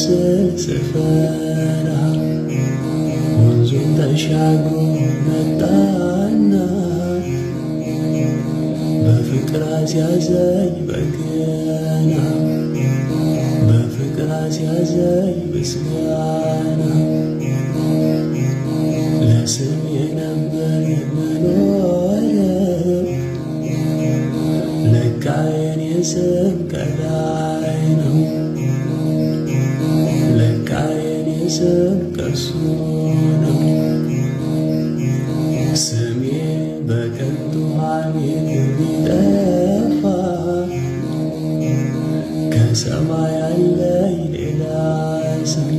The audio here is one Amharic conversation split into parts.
ስል ስፈራ ወንዙን ተሻግሮ መጣና በፍቅር አስያዘኝ በገና በፍቅር አስያዘኝ ምስጋና ለስሜ ነበር የምኖረው ለካ የኔ ስም ከላይ ነው ለካ የኔ ስም ከሱ ነው ስሜ በከንቱ ሐሜት ቢጠፋ ከሰማይ አለኝ ሌላ ስም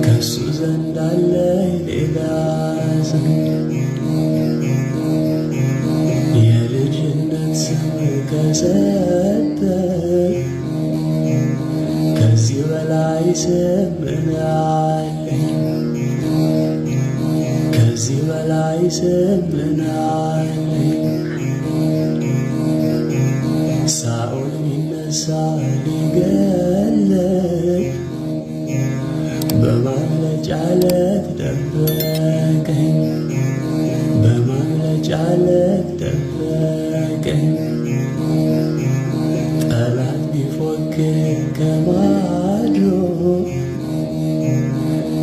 ከሱ ዘንድ አለኝ ሌላ ስም የልጅነት ስም ከሰጠኝ ከዚህ በላይ ስም ምን አለኝ ከዚህ በላይ ስም ምን አለኝ ሳኦል ቢነሳ ሊገለኝ በማምለጫ ዓለት ደበቀኝ በማምለጫ ዓለት ደበቀኝ ጠላት ቢፎክር ከማዶ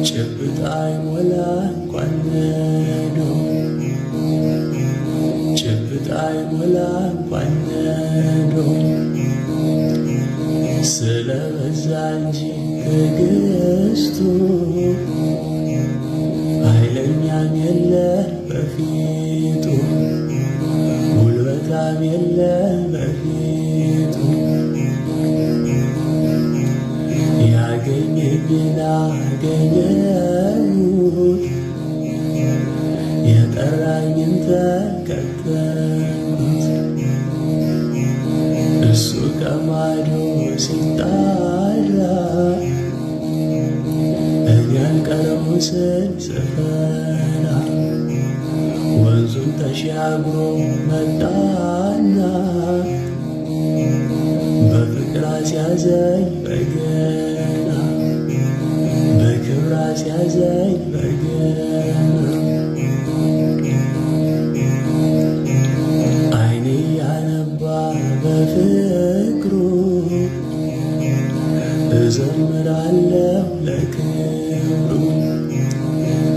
ጭብጥ አይሞላ እንኳን ነዶ ጭብጥ አይሞላ እንኳን ነዶ ስለበዛ እንጂ ትዕግስቱ ኃይለኛም የለ በፊቱ ጉልበታም የለ በፊቱ ያገኘኝን አገኘሁት የጠራኝን ተከተልኩት እሱ ከማዶ ሲጣራ እኔ አልቀረው ስል ስፈራ ወንዙን ተሻግሮ መጣና በፍቅር አስያዘኝ በገና በክብር አስያዘኝ በገና ዓይኔ ያነባ በፍቅሩ እዘምራለሁ ለክብሩ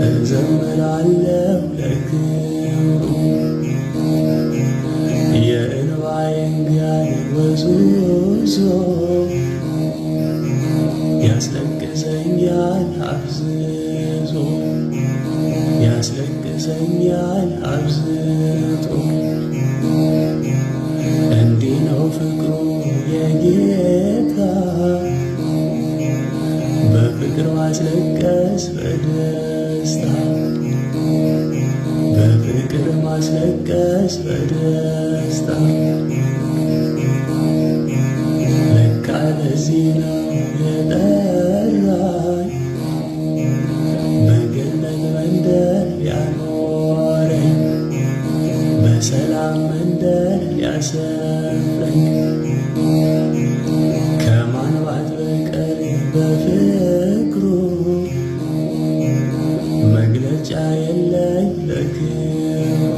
እዘምራለሁ ለክብሩ የእንባዬን ጋር ወዝውዞ ያስለቅሰኛል አብዝቶ ያስለቅሰኛል አብዝቶ እንዲህ ነው ፍቅሩ የጌታ በፍቅር ማስለቀስ በደስታ በፍቅር ማስለቀስ በደስታ ለካ ለዚህ ነው የጠራኝ በገነት መንደር ያኖረኝ በሰላም መንደር ያሰፍረኝ ከማንባት በቀር በፍቅሩ መግለጫ የለኝ ለክብሩ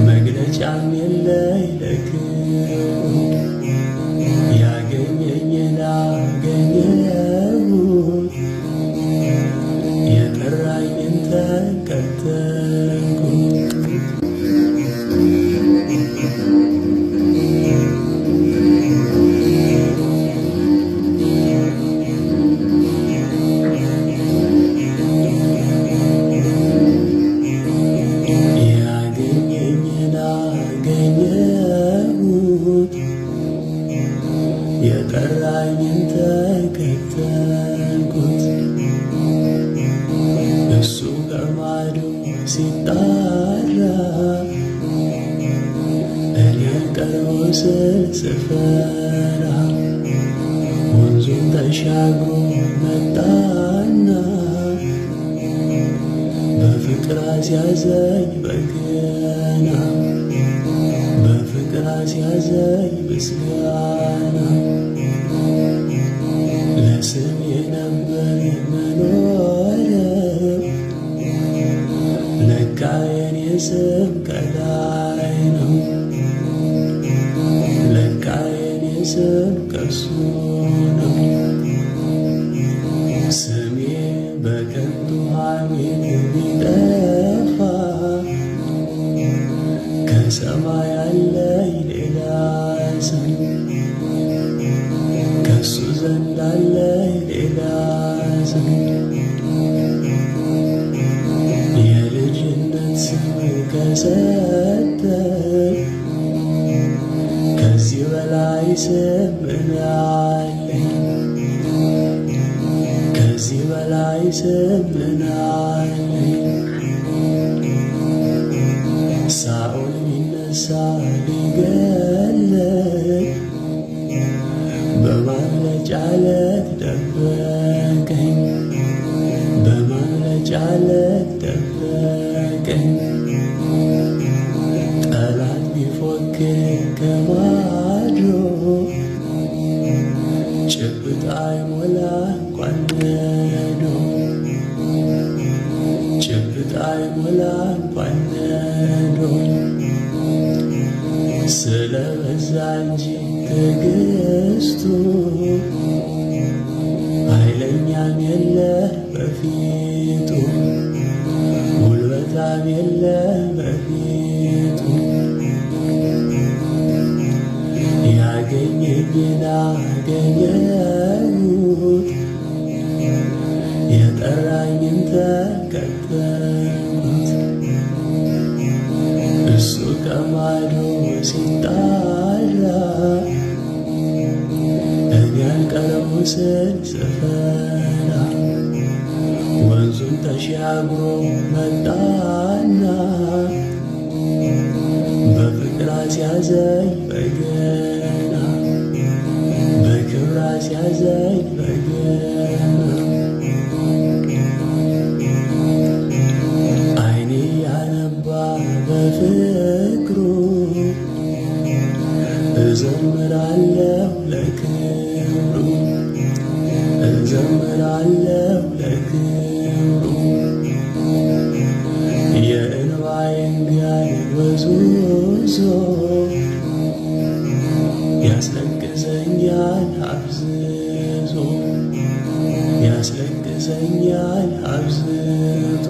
መግለጫም የለኝ ለክብሩ ያገኘኝን አገኘሁት የጠራኝን ተከተልኩት የጠራኝን ተከተልኩት እሱ ከማዶ ሲጣራ እኔ አልቀረው ስል ስፈራ ወንዙን ተሻግሮ መጣና በፍቅር አስያዘኝ በገና በፍቅር አስያዘኝ ምስጋና ለስሜ ነበር መኖር ለካ የኔ ስም ከላይ ነው ለካ የኔ ስም ከሱ ነው ስሜ በከንቱ ሐሜት ቢጠፋ ከሰማይ አለኝ ሌላ ስም ከሱ ዘንድ አለኝ ሌላ ስም የልጅነት ስም ከሰጠኝ ከዚህ በላይ ስም ምን አለኝ ከዚህ በላይ ስም ምን አለኝ ሳኦል ቢነሳ ሊገለኝ በማምለጫ ዓለት ደበቀኝ በማምለጫ ዓለት ደበቀኝ ጠላት ቢፎክር ከማዶ ጭብጥ አይሞላ እንኳን ነዶ ጭብጥ አይሞላ እንኳን ነዶ ስለበዛ እንጂ ትዕግስቱ ኃይለኛም የለ በፊቱ ጉልበታም የለ በፊቱ ያገኘኝን አገኘሁት የጠራኝን ተከተልኩት እሱ ከማዶ ሲጣራ እኔ አልቀረቡ ስል ስፈራ ወንዙን ተሻግሮ መጣና በፍቅር አስያዘኝ በገና በክብር አስያዘኝ በገና አይኔ ያነባ በፍቅሩ እዘምራለሁ ለክብሩ እዘምራለሁ ለክብሩ የእንባዬን ጋር ወዝውዞ ያስለቅሰኛል አብዝቶ ያስለቅሰኛል አብዝቶ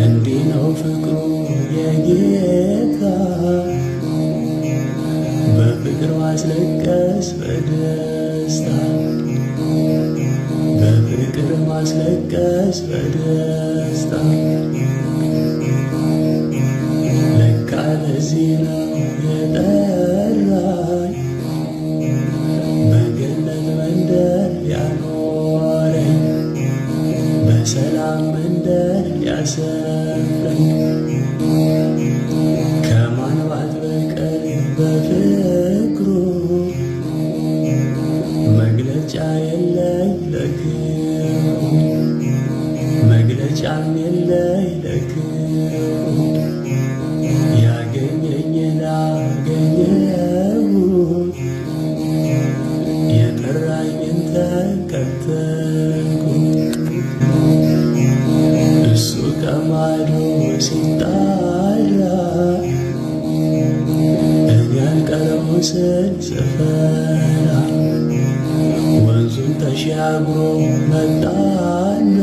እንዲህ ነው ፍቅሩ የጌታ በፍቅር ማስለቀስ በደስታ በፍቅር ማስለቀስ በደስታ ለካ ለዚህ ነው የጠራኝ በገነት መንደር ያኖረኝ በሰላም መንደር ያሰፍረኝ ከማንባት በቀር በፍቅሩ መግለጫ የለኝ ለክብሩ መግለጫም የለኝ ለክብሩ ያገኘኝን አገኘሁት የጠራኝን ተከተልኩት እሱ ከማዶ ሲጣራ እኔ አልቀረቡ ስል ስፈራ ወንዙን ተሻግሮ መጣና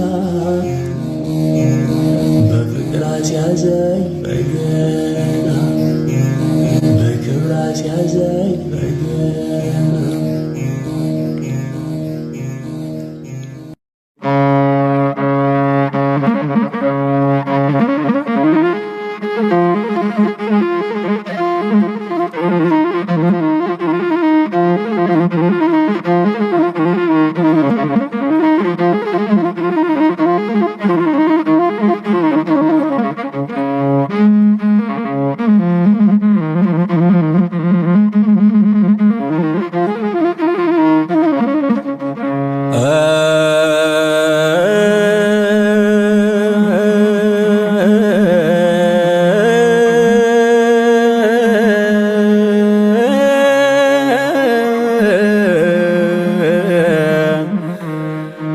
በፍቅር አስያዘኝ በገና በክብር አስያዘኝ በገና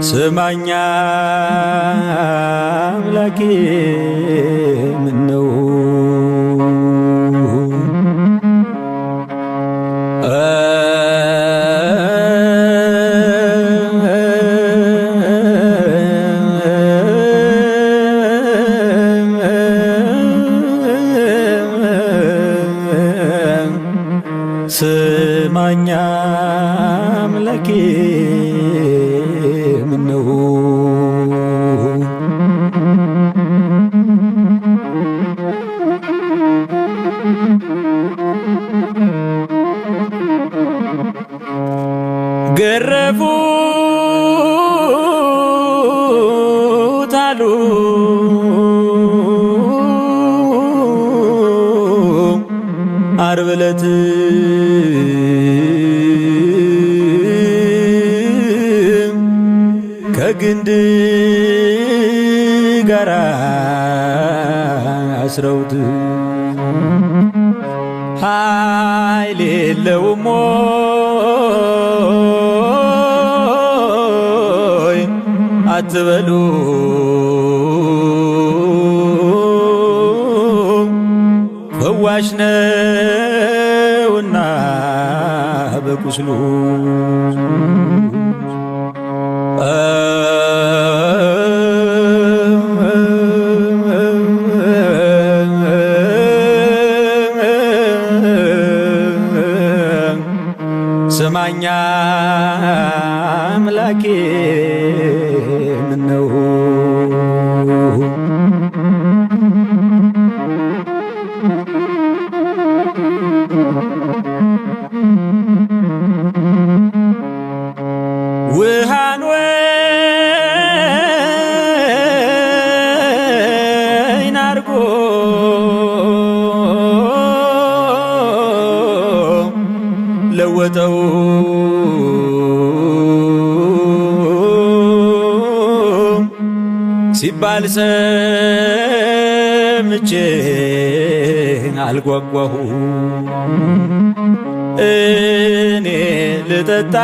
ስማኛ አምላኬ ምነው ስማኛ አምላኬ ምነው ገረፉት አሉ ዓርብ ዕለት ከግንድ ጋር አስረውት ኃይል የለውም ሆይ አትበሉ ፈዋሽ ነውና በቁስሉ ስማኛ አምላኬ ምነው ውሃን ወይን አርጎ ለወጠው ሲባል ሰምቼ አልጓጓሁ እኔ ልጠጣ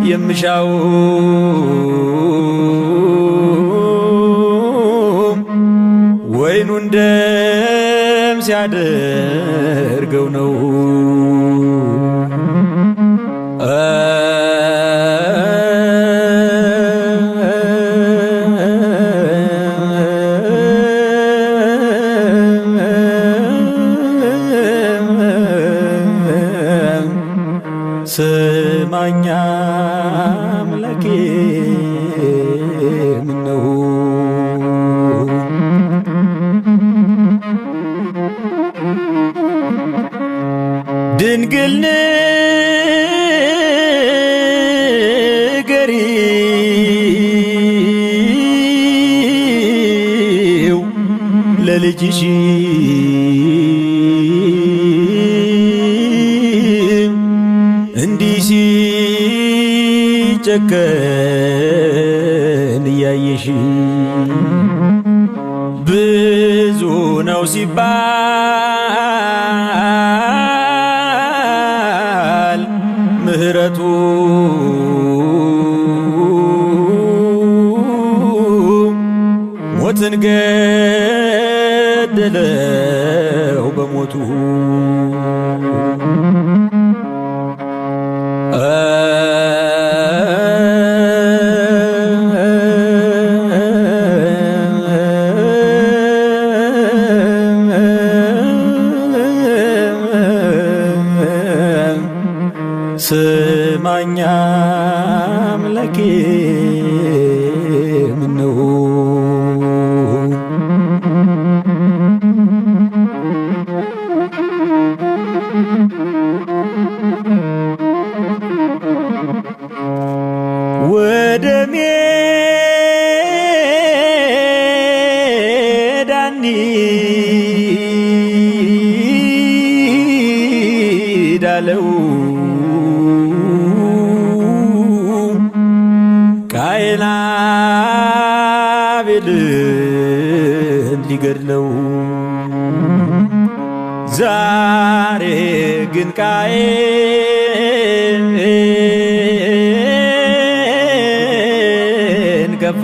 የምሻው ወይኑን ደም ሲያደርገው ነው ስማኛ አምላኬ ምነው ድንግል ንገሪው ለልጅሽ እንዲህ ሲጨከን እያየሽ ብዙ ነው ሲባል ምሕረቱ ሞትን ገደለው በሞቱ ስማኛ አምላኬ ምነው ወደ ሜዳ እንሂድ አለው ቃየል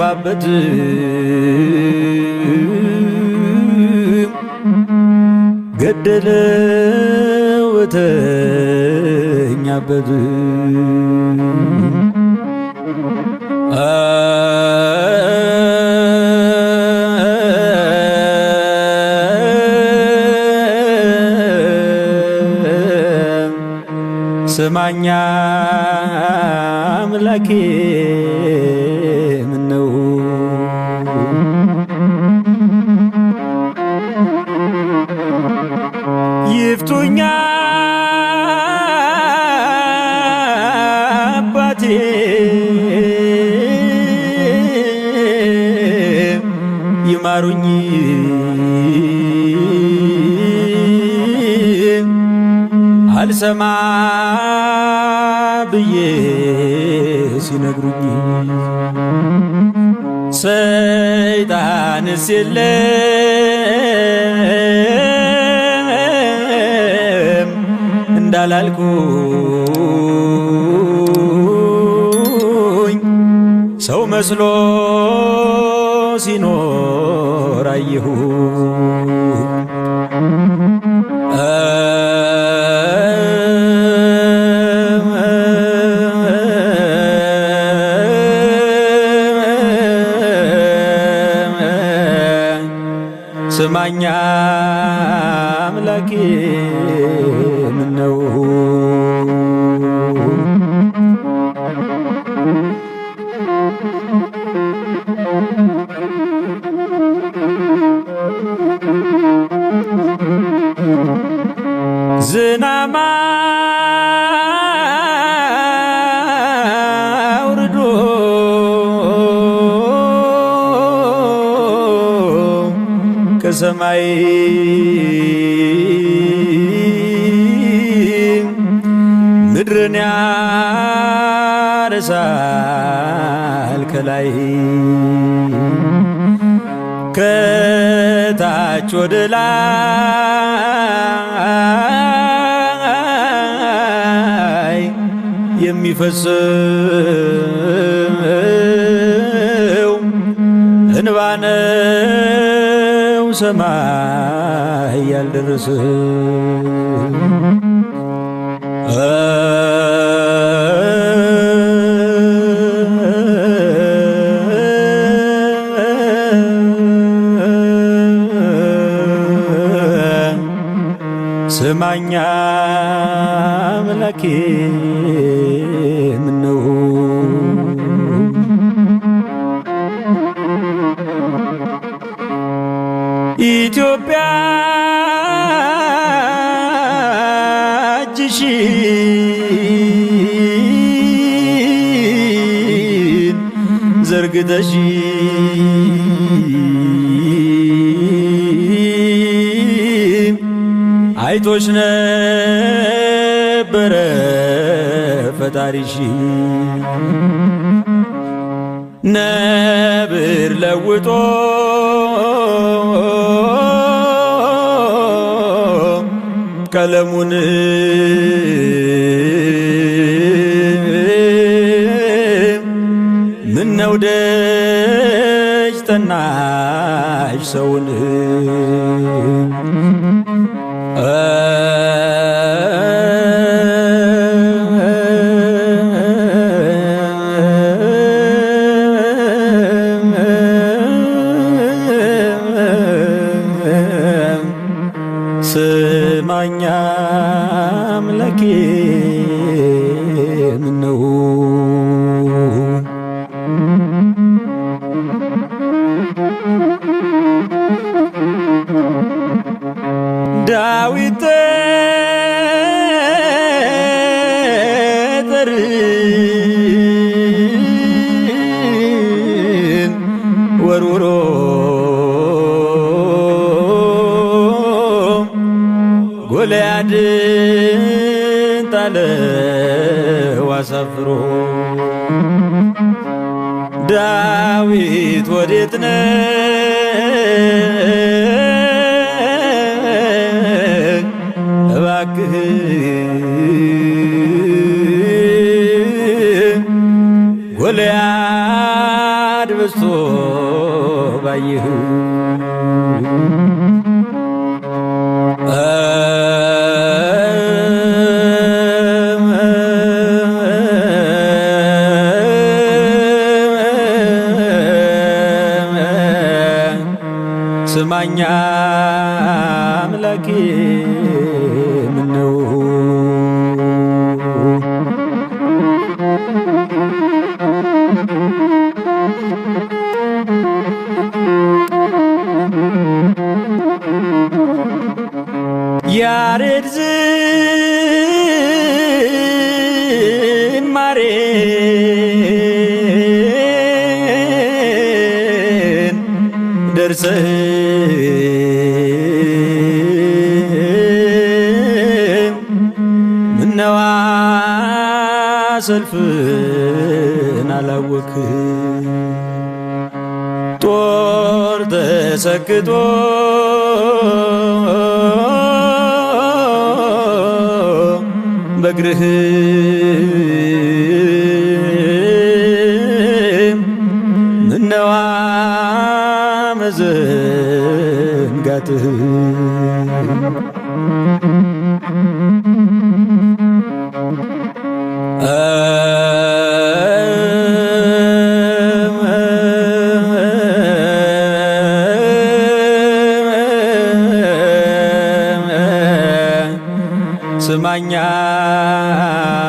ቢጠፋበት ገደለው በተኛበት ስማኛ አምላኬ ምነው ይፍቱኛ አባቴ ይማሩኝ አልሰማ ብዬ ሲነግሩኝ ሰይጣንስ የለም እንዳላልኩኝ ሰው መስሎ ሲኖር አየሁ ስማኛ አምላኬ ምነው ዝናብ አውርዶ ከሰማይ ምድርን ያረሳል ከላይ ከታች ወደ ላይ የሚፈሰው እንባ ነው ሰማይ ያልደረሰ ስማኛ አምላኬ ምነው ኢትዮጵያ እጅሽን ዘርግተሽ አይቶሽ ነበረ ፈጣሪሽ ነብር ለውጦ ቀለሙን ምነው ደጅ ጠናሽ ሰውን ስማኛ አምላኬ ምነው ዳዊት ጠጠርን ወርውሮ ጎልያድን ጣለው አሳፍሮ ዳዊት ወዴት ነህ እባክህ ጎልያድ በዝቶ ስማኛ አምላኬ ምነው ያሬድ ዝማሬን ደርሰህ ምነዋ ሰልፍን አላወክ ጦር ተሰክቶ በእግርህ ምነዋ መዘንጋትህ ስማኛ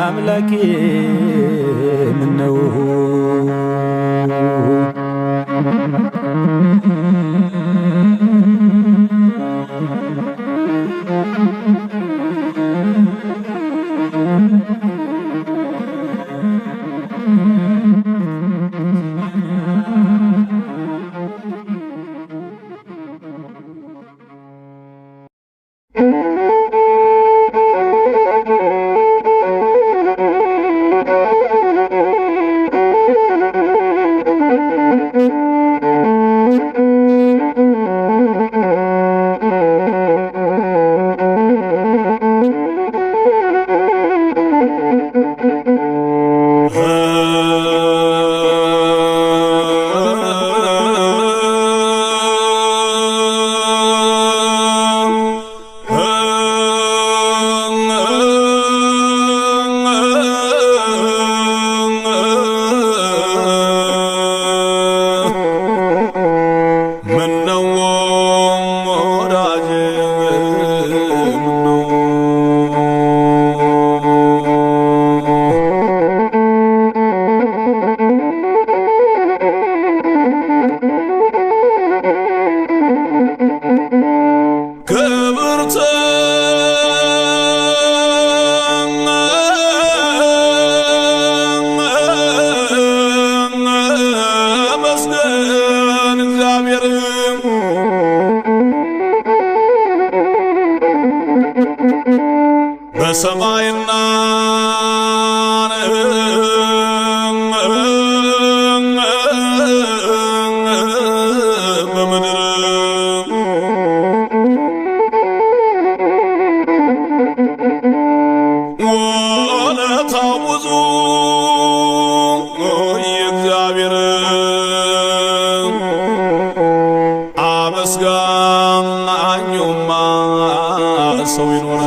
አምላኬ ምነው በሰማይና በምድር ወለታው ብዙ የእግዚአብሔር አመስጋኙማ ሰው ይኖር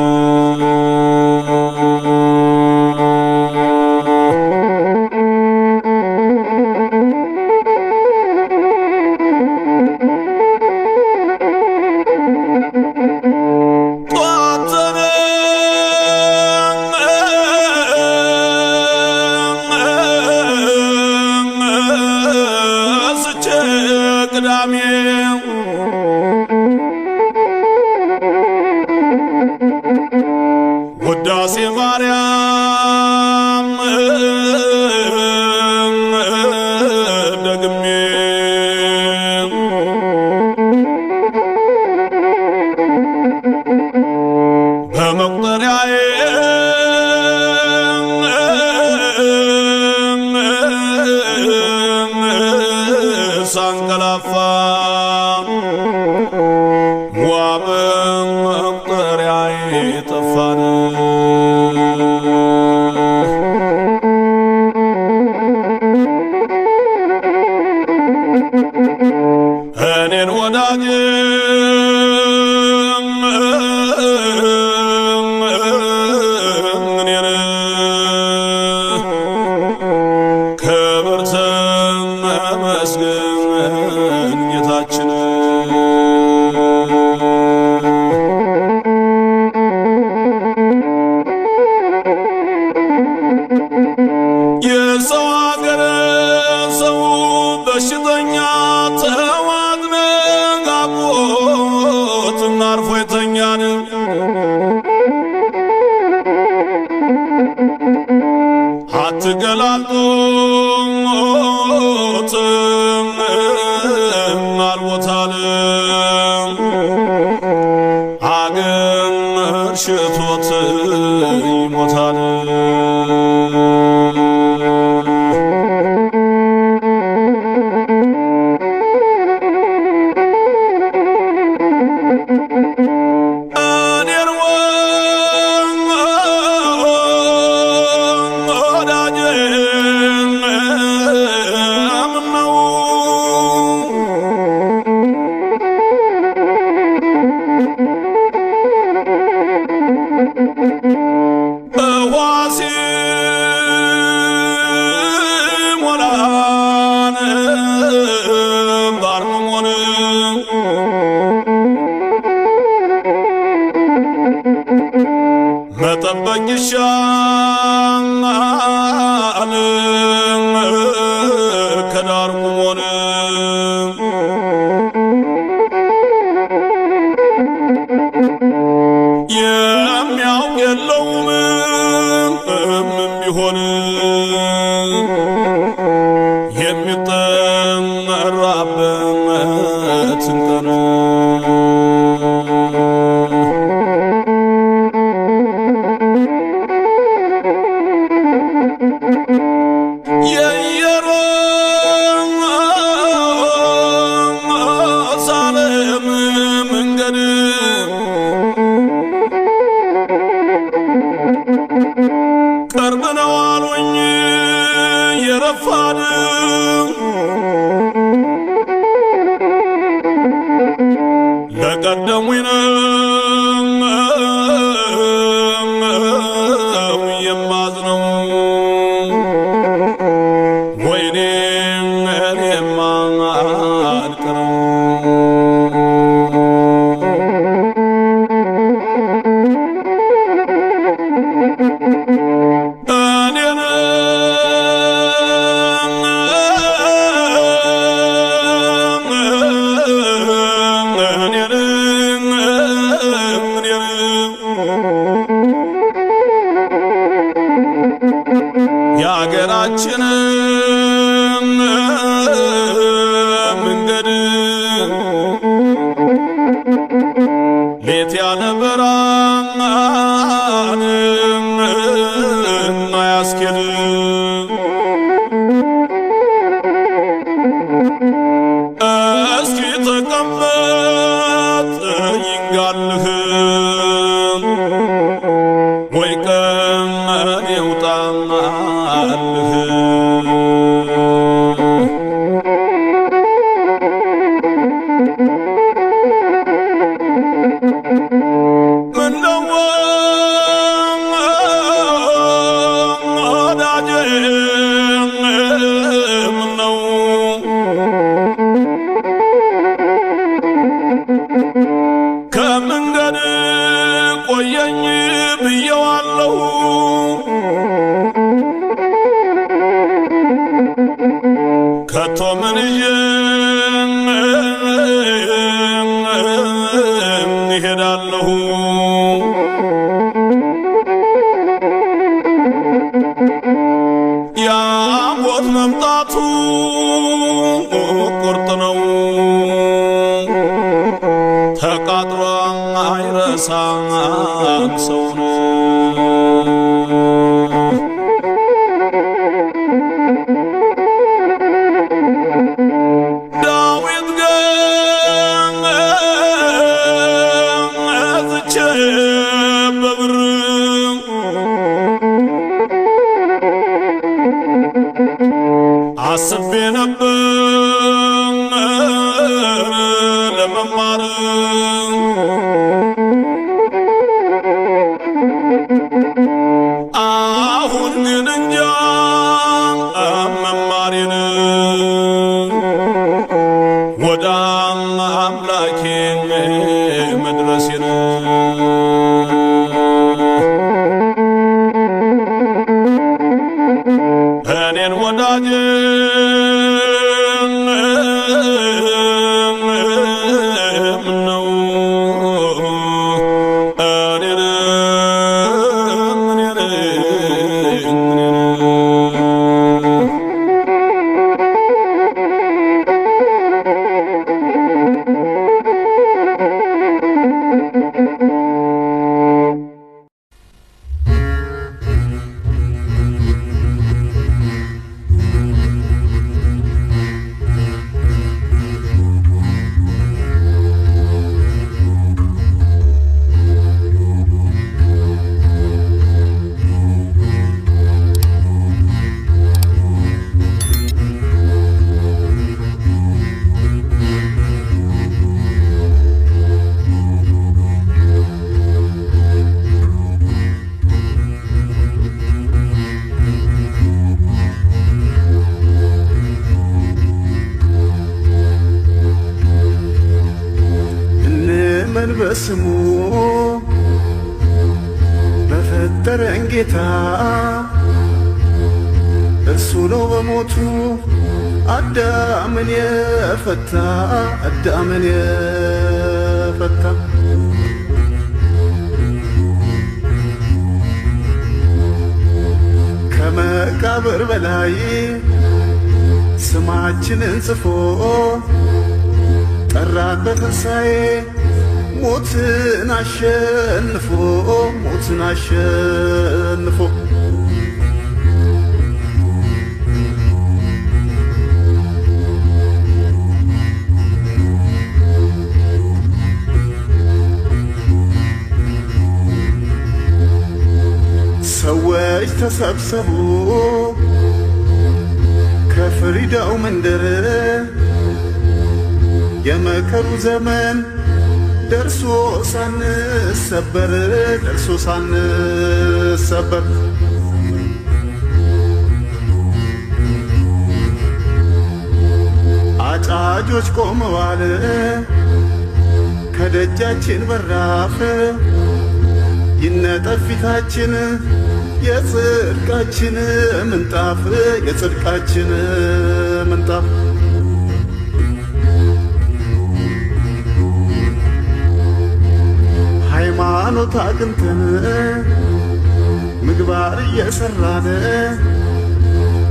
የሰው አገር ሰው በሽተኛ ተዋድነን አቦትና አርፎ የተኛን አትገላልጦት አልቦታል አገር ሽቶት ይሞታል። መጠበቅ ይሻላል ከዳር ቁሞን የሚያውቅ የለውም ምን ቢሆን የሚጠራበትን ቀን የኢየሩሳሌም መንገድ ቅርብ ነው አሉኝ የረፋድ ለቀደሙኝ ነው የማዝነው ወይኔ እኔማ አልቀረው የአገራችን መንገድ ሌት ያለ ብርሃን አያስኬድ እስኪ ተቀመጥ ይንጋልህ ወይ ቀን ይውጣልህ ምነው ወዳጄ ምነው ከመንገድ ቆየኝ ብየዋለሁ ከቶ ምን ይዤ እሄዳለሁ ያ ሞት መምጣቱ ቁርጥ ነው ተቃጥሮ አይረሳም ሰው ነው ዳዊት ገዝቼ በብር አስቤ ነበር ለመማር አሁን ግን እንጃ መማሬን ወደ አምላኬ መድረሴን ወዳጄ ምነው በስሙ በፈጠረን ጌታ እርሱ ነው በሞቱ አዳምን የፈታ ከመቃብር በላይ ስማችንን ጽፎ ጠራን በትንሣኤ ሞትን አሸንፎ ሰዎች ተሰብሰቡ ከፍሪዳው መንደር የመከሩ ዘመን ደርሶ ሳንሰበር አጫጆች ቆመዋል ከደጃችን በራፍ ይነጠፍ ፊታችን የጽድቃችን ምንጣፍ ሃይማኖት አግኝተን ምግባር እየሰራን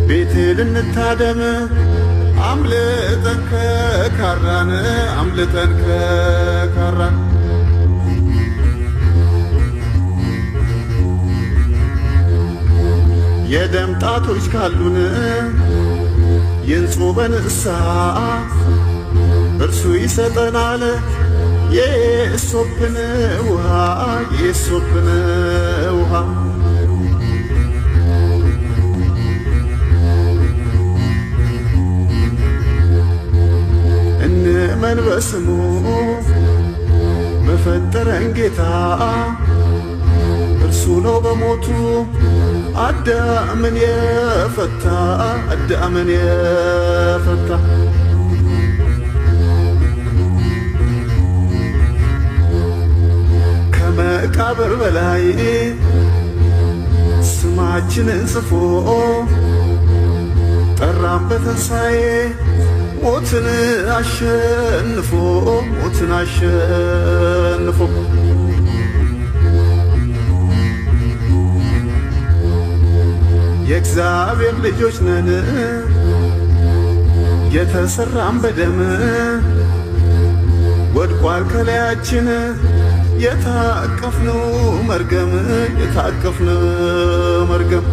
ቤቴ ልንታደም አምልጠን ከካራን የደም ጣቶች ካሉን ይንጹ በንስሐ እርሱ ይሰጠናል የሶፕን ውሃ እንመን በስሙ በፈጠረን ጌታ እርሱ ነው በሞቱ አዳምን የፈታ ከመቃብር በላይ ስማችንን ጽፎ ጠራን በትንሣኤ ሞትን አሸንፎ የእግዚአብሔር ልጆች ነን የተሰራን በደም ወድቋል ከላያችን የታቀፍነው መርገም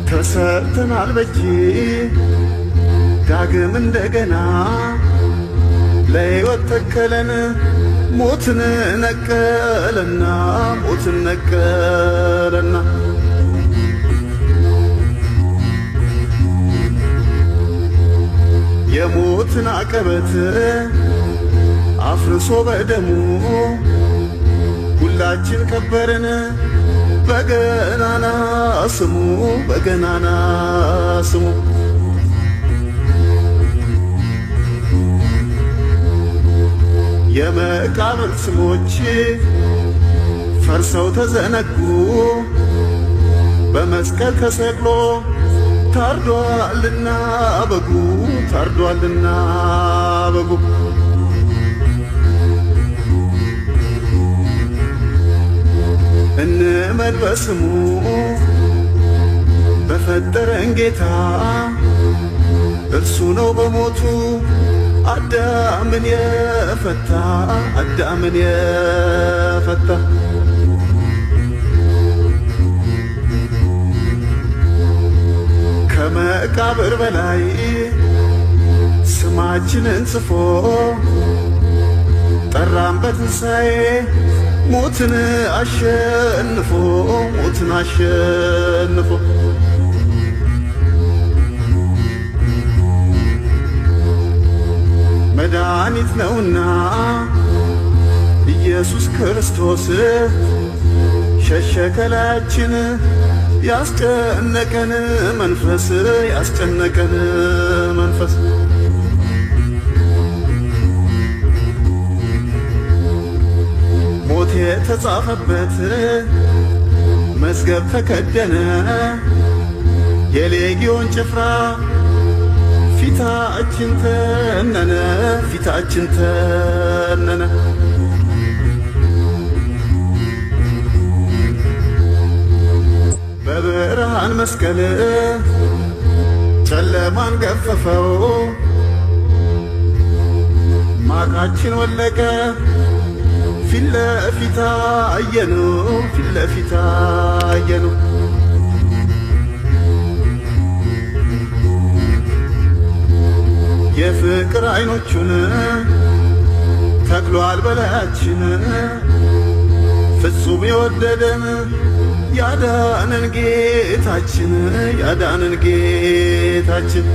ተሰርተናል በእጅ ዳግም እንደገና ለሕይወት ተከለን ሞትን ነቀለና የሞትን አቀበት አፍርሶ በደሙ ሁላችን ከበርን በገናና ስሙ የመቃብር ስሞች ፈርሰው ተዘነጉ በመስቀል ተሰቅሎ ታርዷልና በጉ ታርዷልና በጉ እንመን በስሙ በፈጠረን ጌታ እርሱ ነው በሞቱ አዳምን የፈታ አዳምን የፈታ ከመቃብር በላይ ስማችንን ጽፎ ጠራን በትንሣኤ ሞትን አሸንፎ ሞትን አሸንፎ መድኃኒት ነውና ኢየሱስ ክርስቶስ ሸሸ ከላያችን ያስጨነቀን መንፈስ ያስጨነቀን መንፈስ ሞት የተጻፈበት መዝገብ ተከደነ የሌጊዮን ጭፍራ ፊታችን ተነነ ፊታችን ተነነ በብርሃን መስቀል ጨለማን ገፈፈው ማቃችን ወለቀ ፊት ለፊት አየነው ፊት ለፊት አየነው የፍቅር አይኖቹን ተክሏል በላያችን ፍጹም የወደደን ያዳነን ጌታችን ያዳነን ጌታችን